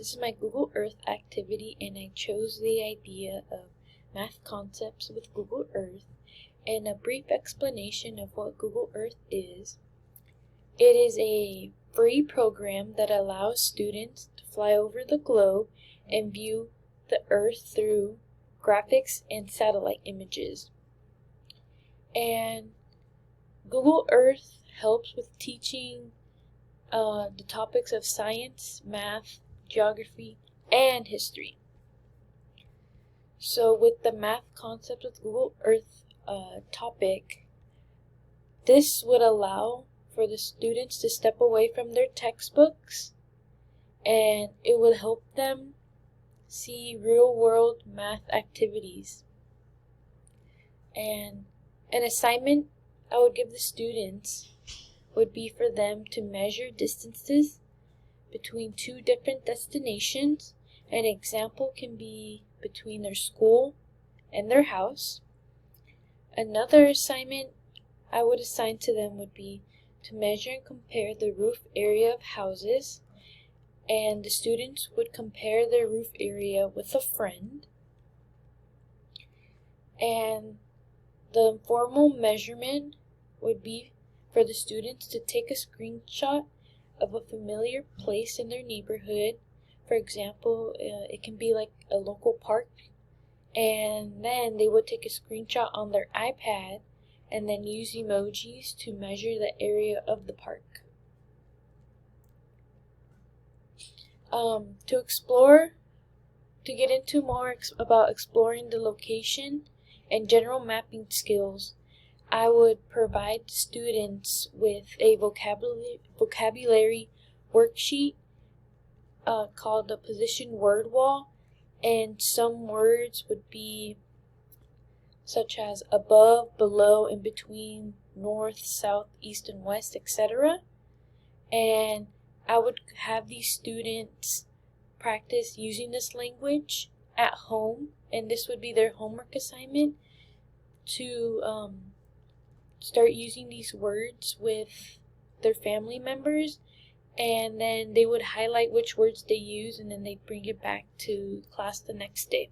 This is my Google Earth activity, and I chose the idea of math concepts with Google Earth. And a brief explanation of what Google Earth is. It is a free program that allows students to fly over the globe and view the Earth through graphics and satellite images. And Google Earth helps with teaching the topics of science, math, geography, and history. So with the math concept with Google Earth topic, this would allow for the students to step away from their textbooks, and it would help them see real-world math activities. And an assignment I would give the students would be for them to measure distances between two different destinations. An example can be between their school and their house. Another assignment I would assign to them would be to measure and compare the roof area of houses, and the students would compare their roof area with a friend. And the informal measurement would be for the students to take a screenshot of a familiar place in their neighborhood. For example, it can be like a local park, and then they would take a screenshot on their iPad and then use emojis to measure the area of the park. To get into more about exploring the location and general mapping skills, I would provide students with a vocabulary worksheet called the Position Word Wall, and some words would be such as above, below, in between, north, south, east, and west, etc. And I would have these students practice using this language at home, and this would be their homework assignment to start using these words with their family members, and then they would highlight which words they use, and then they'd bring it back to class the next day.